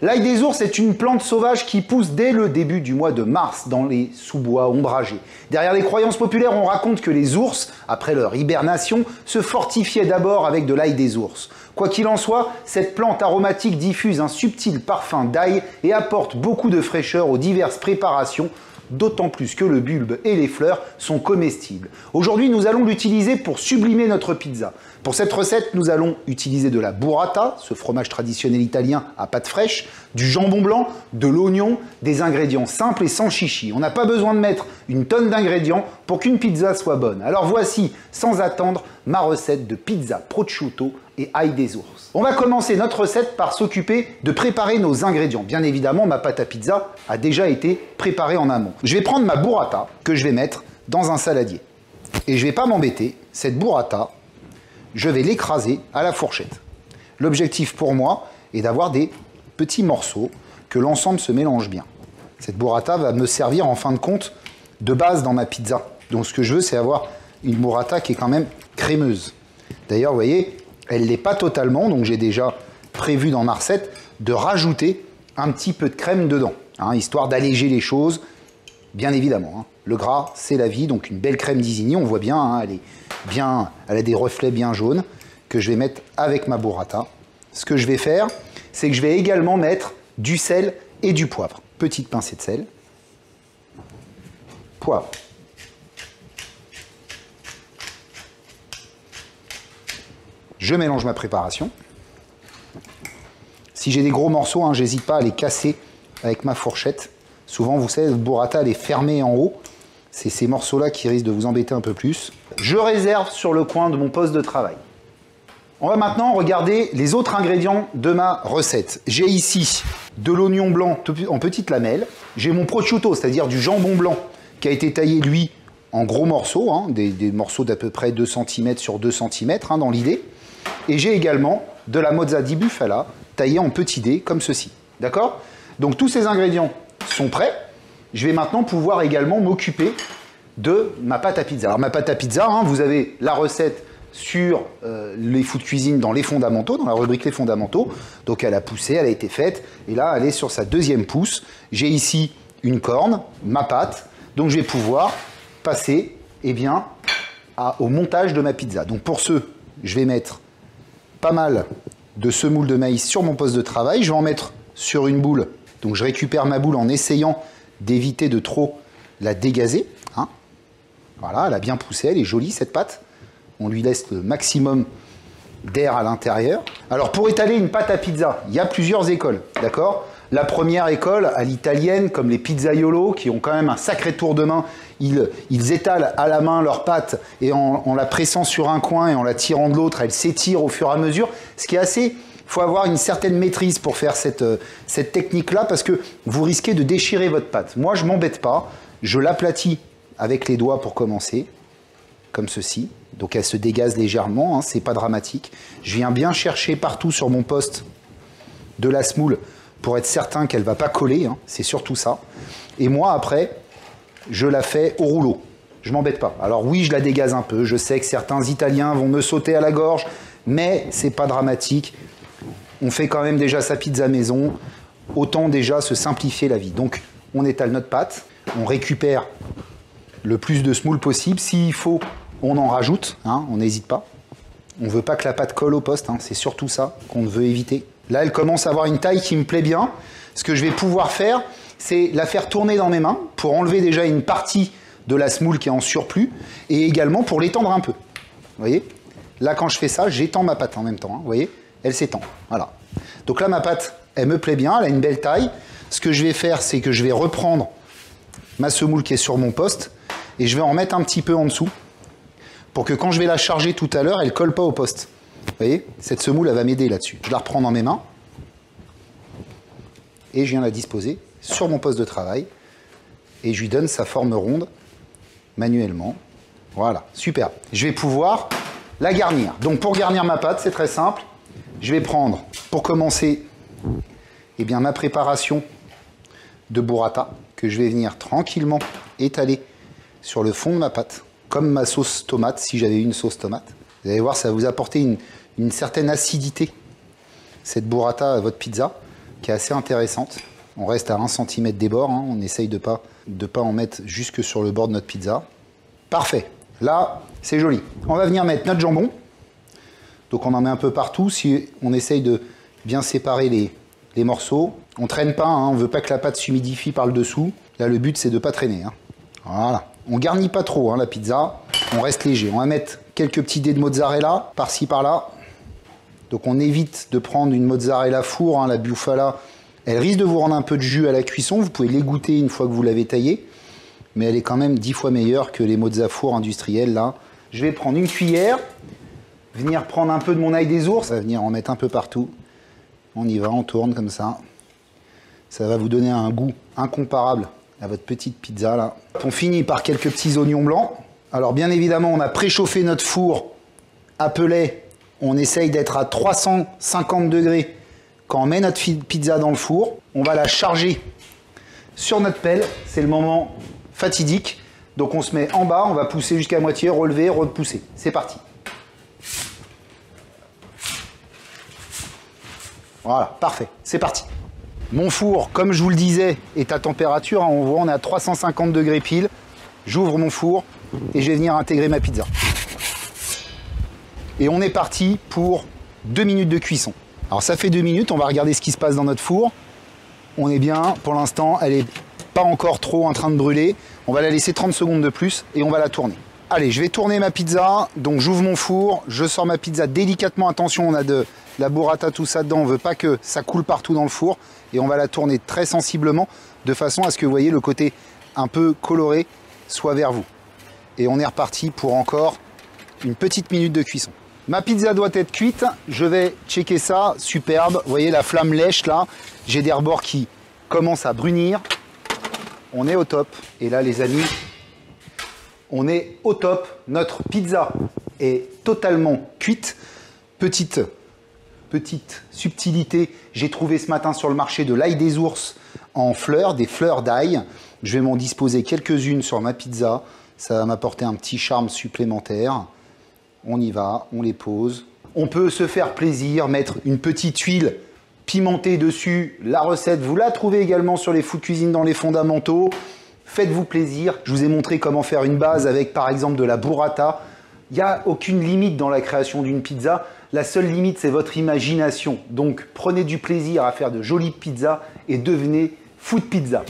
L'ail des ours est une plante sauvage qui pousse dès le début du mois de mars dans les sous-bois ombragés. Derrière les croyances populaires, on raconte que les ours, après leur hibernation, se fortifiaient d'abord avec de l'ail des ours. Quoi qu'il en soit, cette plante aromatique diffuse un subtil parfum d'ail et apporte beaucoup de fraîcheur aux diverses préparations, d'autant plus que le bulbe et les fleurs sont comestibles. Aujourd'hui, nous allons l'utiliser pour sublimer notre pizza. Pour cette recette, nous allons utiliser de la burrata, ce fromage traditionnel italien à pâte fraîche, du jambon blanc, de l'oignon, des ingrédients simples et sans chichi. On n'a pas besoin de mettre une tonne d'ingrédients pour qu'une pizza soit bonne. Alors voici, sans attendre, ma recette de pizza prosciutto et ail des ours. On va commencer notre recette par s'occuper de préparer nos ingrédients. Bien évidemment, ma pâte à pizza a déjà été préparée en amont. Je vais prendre ma burrata que je vais mettre dans un saladier. Et je ne vais pas m'embêter, cette burrata, je vais l'écraser à la fourchette. L'objectif pour moi est d'avoir des petits morceaux, que l'ensemble se mélange bien. Cette burrata va me servir en fin de compte de base dans ma pizza. Donc ce que je veux, c'est avoir une burrata qui est quand même crémeuse. D'ailleurs, vous voyez, elle ne l'est pas totalement, donc j'ai déjà prévu dans ma recette de rajouter un petit peu de crème dedans, hein, histoire d'alléger les choses, bien évidemment. Hein. Le gras, c'est la vie, donc une belle crème d'Isigny, on voit bien, hein, elle a des reflets bien jaunes, que je vais mettre avec ma burrata. Ce que je vais faire, c'est que je vais également mettre du sel et du poivre. Petite pincée de sel, poivre. Je mélange ma préparation. Si j'ai des gros morceaux, hein, j'hésite pas à les casser avec ma fourchette. Souvent, vous savez, le burrata, elle est fermée en haut. C'est ces morceaux-là qui risquent de vous embêter un peu plus. Je réserve sur le coin de mon poste de travail. On va maintenant regarder les autres ingrédients de ma recette. J'ai ici de l'oignon blanc en petites lamelles. J'ai mon prosciutto, c'est-à-dire du jambon blanc, qui a été taillé, lui, en gros morceaux, hein, des morceaux d'à peu près 2 cm sur 2 cm, hein, dans l'idée. Et j'ai également de la mozza di bufala, taillée en petits dés, comme ceci. D'accord? Donc tous ces ingrédients sont prêts. Je vais maintenant pouvoir également m'occuper de ma pâte à pizza. Alors ma pâte à pizza, hein, vous avez la recette sur les Food Cuisine dans les fondamentaux, dans la rubrique les fondamentaux. Donc elle a poussé, elle a été faite, et là elle est sur sa deuxième pousse. J'ai ici une corne, ma pâte, donc je vais pouvoir passer au montage de ma pizza. Donc pour ce, je vais mettre pas mal de semoule de maïs sur mon poste de travail. Je vais en mettre sur une boule. Donc je récupère ma boule en essayant d'éviter de trop la dégazer. Hein. Voilà, elle a bien poussé, elle est jolie cette pâte. On lui laisse le maximum d'air à l'intérieur. Alors pour étaler une pâte à pizza, il y a plusieurs écoles, d'accord? La première école, à l'italienne, comme les pizzaiolo, qui ont quand même un sacré tour de main, ils étalent à la main leur pâte et en la pressant sur un coin et en la tirant de l'autre, elle s'étire au fur et à mesure. Ce qui est assez... Il faut avoir une certaine maîtrise pour faire cette technique-là parce que vous risquez de déchirer votre pâte. Moi, je ne m'embête pas. Je l'aplatis avec les doigts pour commencer, comme ceci. Donc elle se dégaze légèrement, hein, c'est pas dramatique. Je viens bien chercher partout sur mon poste de la semoule pour être certain qu'elle ne va pas coller, hein, c'est surtout ça. Et moi, après, je la fais au rouleau. Je ne m'embête pas. Alors oui, je la dégaze un peu. Je sais que certains Italiens vont me sauter à la gorge, mais c'est pas dramatique. On fait quand même déjà sa pizza maison. Autant déjà se simplifier la vie. Donc, on étale notre pâte. On récupère le plus de semoule possible. S'il faut, on en rajoute. Hein, on n'hésite pas. On ne veut pas que la pâte colle au poste. Hein, c'est surtout ça qu'on veut éviter. Là, elle commence à avoir une taille qui me plaît bien. Ce que je vais pouvoir faire, c'est la faire tourner dans mes mains pour enlever déjà une partie de la semoule qui est en surplus et également pour l'étendre un peu. Vous voyez? Là, quand je fais ça, j'étends ma pâte en même temps. Hein, vous voyez? Elle s'étend. Voilà. Donc là, ma pâte, elle me plaît bien. Elle a une belle taille. Ce que je vais faire, c'est que je vais reprendre ma semoule qui est sur mon poste et je vais en mettre un petit peu en dessous pour que quand je vais la charger tout à l'heure, elle ne colle pas au poste. Vous voyez? Cette semoule, elle va m'aider là-dessus. Je la reprends dans mes mains et je viens la disposer sur mon poste de travail et je lui donne sa forme ronde manuellement. Voilà, super. Je vais pouvoir la garnir. Donc pour garnir ma pâte, c'est très simple. Je vais prendre, pour commencer, ma préparation de burrata que je vais venir tranquillement étaler sur le fond de ma pâte, comme ma sauce tomate, si j'avais une sauce tomate. Vous allez voir, ça va vous apporter une certaine acidité, cette burrata à votre pizza. qui est assez intéressante. On reste à 1 cm des bords, hein. On essaye de pas en mettre jusque sur le bord de notre pizza. Parfait. Là, c'est joli. On va venir mettre notre jambon. Donc on en met un peu partout. Si on essaye de bien séparer les morceaux. On ne traîne pas, hein. On ne veut pas que la pâte s'humidifie par le dessous. Là, le but, c'est de ne pas traîner, hein. Voilà. On garnit pas trop, hein, la pizza. On reste léger. On va mettre quelques petits dés de mozzarella, par-ci, par-là. Donc on évite de prendre une mozzarella four, hein, la bufala. Elle risque de vous rendre un peu de jus à la cuisson. Vous pouvez l'égoutter une fois que vous l'avez taillée. Mais elle est quand même 10 fois meilleure que les mozza four industriels, là. Je vais prendre une cuillère, venir prendre un peu de mon ail des ours. Ça va venir en mettre un peu partout. On y va, on tourne comme ça. Ça va vous donner un goût incomparable à votre petite pizza, là. On finit par quelques petits oignons blancs. Alors bien évidemment, on a préchauffé notre four à pelet. On essaye d'être à 350 degrés quand on met notre pizza dans le four. On va la charger sur notre pelle. C'est le moment fatidique. Donc on se met en bas, on va pousser jusqu'à moitié, relever, repousser. C'est parti. Voilà, parfait. C'est parti. Mon four, comme je vous le disais, est à température. On voit, on est à 350 degrés pile. J'ouvre mon four et je vais venir intégrer ma pizza. Et on est parti pour 2 minutes de cuisson. Alors ça fait 2 minutes, on va regarder ce qui se passe dans notre four. On est bien, pour l'instant, elle n'est pas encore trop en train de brûler. On va la laisser 30 secondes de plus et on va la tourner. Allez, je vais tourner ma pizza. Donc j'ouvre mon four, je sors ma pizza délicatement. Attention, on a de la burrata, tout ça dedans. On ne veut pas que ça coule partout dans le four. Et on va la tourner très sensiblement de façon à ce que vous voyez le côté un peu coloré soit vers vous. Et on est reparti pour encore une petite minute de cuisson. Ma pizza doit être cuite, je vais checker ça, superbe. Vous voyez la flamme lèche là, j'ai des rebords qui commencent à brunir. On est au top. Et là les amis, on est au top. Notre pizza est totalement cuite. Petite subtilité, j'ai trouvé ce matin sur le marché de l'ail des ours en fleurs, des fleurs d'ail. Je vais m'en disposer quelques-unes sur ma pizza. Ça va m'apporter un petit charme supplémentaire. On y va, on les pose. On peut se faire plaisir, mettre une petite huile pimentée dessus. La recette, vous la trouvez également sur les Food Cuisine dans les fondamentaux. Faites-vous plaisir. Je vous ai montré comment faire une base avec par exemple de la burrata. Il n'y a aucune limite dans la création d'une pizza. La seule limite, c'est votre imagination. Donc prenez du plaisir à faire de jolies pizzas et devenez Food Pizza.